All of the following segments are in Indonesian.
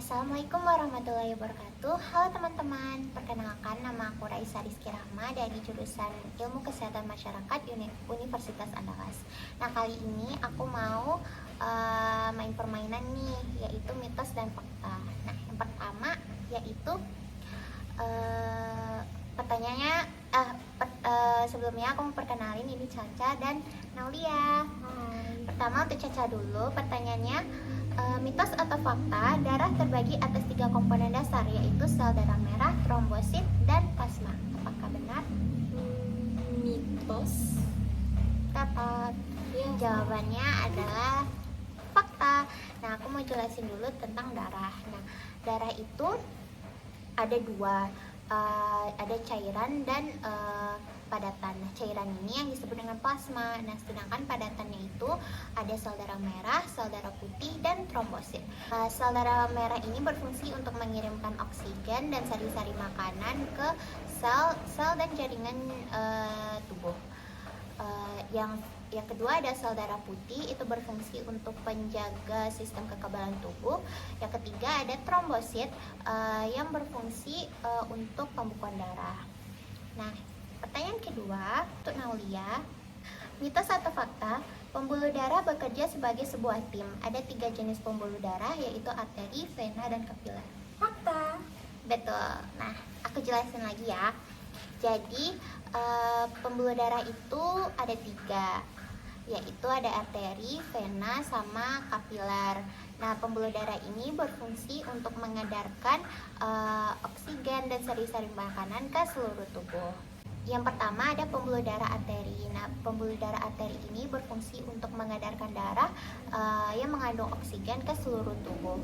Assalamualaikum warahmatullahi wabarakatuh. Halo teman-teman, perkenalkan nama aku Raisa Rizky Rahma dari jurusan Ilmu Kesehatan Masyarakat Universitas Andalas. Nah, kali ini aku mau main permainan nih, yaitu mitos dan fakta. Nah, yang pertama yaitu pertanyaannya sebelumnya aku mau perkenalin, ini Caca dan Naulia. Pertama untuk Caca dulu, pertanyaannya, mitos atau fakta darah terbagi atas 3 komponen dasar, yaitu sel darah merah, trombosit, dan plasma. Apakah benar? Mitos. Tepat. Jawabannya adalah fakta. Nah, aku mau jelasin dulu tentang darah. Nah, darah itu ada dua, ada cairan dan padatan. Nah, cairan ini yang disebut dengan plasma. Nah, sedangkan padatannya itu ada sel darah merah, sel darah putih, dan trombosit. Sel darah merah ini berfungsi untuk mengirimkan oksigen dan sari-sari makanan ke sel dan jaringan tubuh. Yang kedua ada sel darah putih, itu berfungsi untuk penjaga sistem kekebalan tubuh. Yang ketiga ada trombosit yang berfungsi untuk pembekuan darah. Nah, pertanyaan kedua untuk Naulia, mitos atau fakta pembuluh darah bekerja sebagai sebuah tim. Ada 3 jenis pembuluh darah, yaitu arteri, vena, dan kapiler. Fakta. Betul. Nah, aku jelasin lagi ya. Jadi pembuluh darah itu ada 3, yaitu ada arteri, vena, sama kapiler. Nah, pembuluh darah ini berfungsi untuk mengedarkan oksigen dan sari-sari makanan ke seluruh tubuh. Yang pertama ada pembuluh darah arteri. Nah, pembuluh darah arteri ini berfungsi untuk mengedarkan darah yang mengandung oksigen ke seluruh tubuh.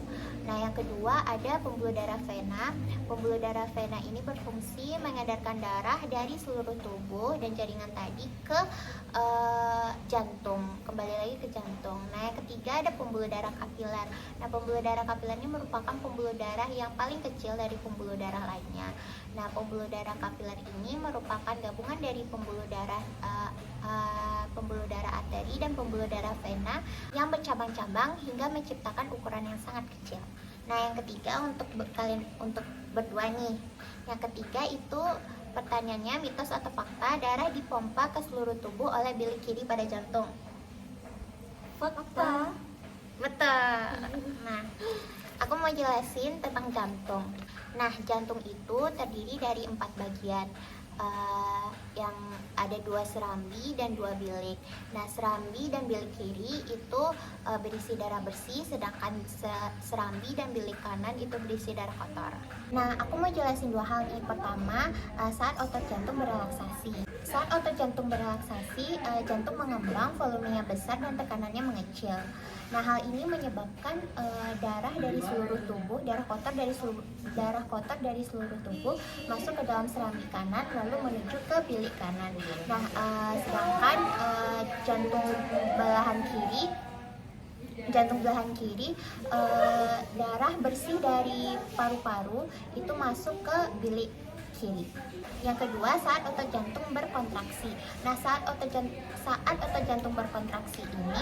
Nah, yang kedua ada pembuluh darah vena. Pembuluh darah vena ini berfungsi mengedarkan darah dari seluruh tubuh dan jaringan tadi ke jantung, kembali lagi ke jantung. Nah, yang ketiga ada pembuluh darah kapiler. Nah, pembuluh darah kapiler ini merupakan pembuluh darah yang paling kecil dari pembuluh darah lainnya. Nah, pembuluh darah kapiler ini merupakan gabungan dari pembuluh darah arteri dan pembuluh darah vena yang bercabang-cabang hingga menciptakan ukuran yang sangat kecil. Nah, yang ketiga untuk kalian berdua nih. Yang ketiga itu pertanyaannya, mitos atau fakta darah dipompa ke seluruh tubuh oleh bilik kiri pada jantung. Fakta. Betul. Nah, aku mau jelasin tentang jantung. Nah, jantung itu terdiri dari 4 bagian, yang ada 2 serambi dan 2 bilik. Nah, serambi dan bilik kiri itu berisi darah bersih, sedangkan serambi dan bilik kanan itu berisi darah kotor. Nah, aku mau jelasin 2 hal nih. Pertama, saat otot jantung berelaksasi. Saat otot jantung berelaksasi, jantung mengembang, volumenya besar dan tekanannya mengecil. Nah, hal ini menyebabkan darah dari seluruh tubuh, darah kotor dari seluruh tubuh masuk ke dalam serambi kanan lalu menuju ke bilik kanan. Nah, sedangkan jantung belahan kiri, darah bersih dari paru-paru itu masuk ke bilik kiri. Yang kedua, saat otot jantung berkontraksi. Nah, saat otot jantung berkontraksi ini,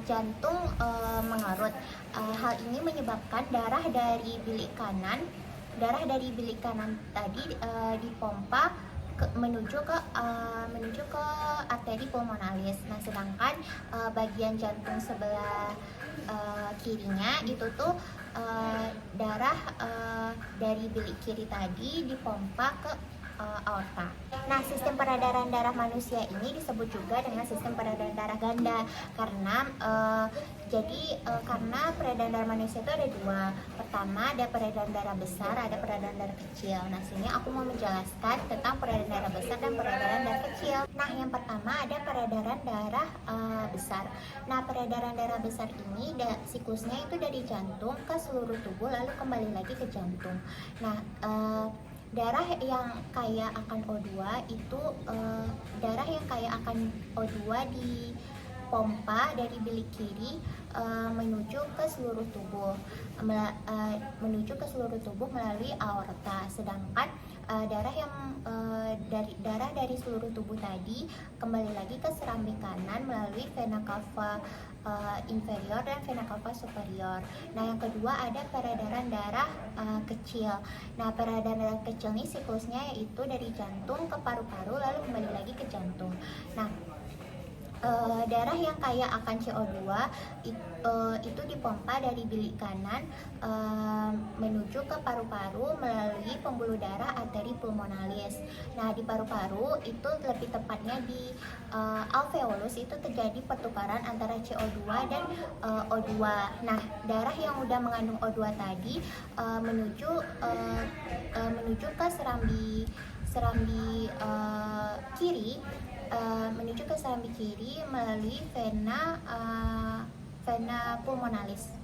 jantung mengerut. Hal ini menyebabkan darah dari bilik kanan tadi dipompa menuju ke arteri pulmonalis. Nah, sedangkan bagian jantung sebelah kirinya itu tuh darah dari bilik kiri tadi dipompa ke aorta. Nah, sistem peredaran darah manusia ini disebut juga dengan sistem peredaran darah ganda karena peredaran darah manusia itu ada 2. Pertama ada peredaran darah besar, ada peredaran darah kecil. Nah, sini aku mau menjelaskan tentang peredaran darah besar dan peredaran darah kecil. Nah, yang pertama ada peredaran darah besar. Nah, peredaran darah besar ini siklusnya itu dari jantung ke seluruh tubuh lalu kembali lagi ke jantung. Nah, darah yang kaya akan O2 itu darah yang kaya akan O2 di dipompa dari bilik kiri menuju ke seluruh tubuh, melalui aorta. Sedangkan darah dari seluruh tubuh tadi kembali lagi ke serambi kanan melalui vena cava inferior dan vena cava superior. Nah, yang kedua ada peredaran darah kecil. Nah, peredaran darah kecil ini siklusnya yaitu dari jantung ke paru-paru lalu kembali lagi ke jantung. Nah, darah yang kaya akan CO2 itu dipompa dari bilik kanan menuju ke paru-paru melalui pembuluh darah arteri pulmonalis. Nah, di paru-paru itu lebih tepatnya di alveolus itu terjadi pertukaran antara CO2 dan O2. Nah, darah yang udah mengandung O2 tadi menuju ke serambi kiri, melalui vena pulmonalis.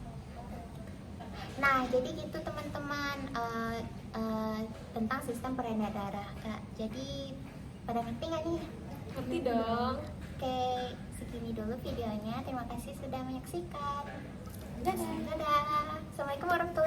Nah, jadi gitu teman-teman tentang sistem peredaran darah, Kak. Jadi pada ngerti nggak nih? Ngerti dong. Oke, segini dulu videonya. Terima kasih sudah menyaksikan. Dadah. Dadah. Assalamualaikum warahmatullahi wabarakatuh.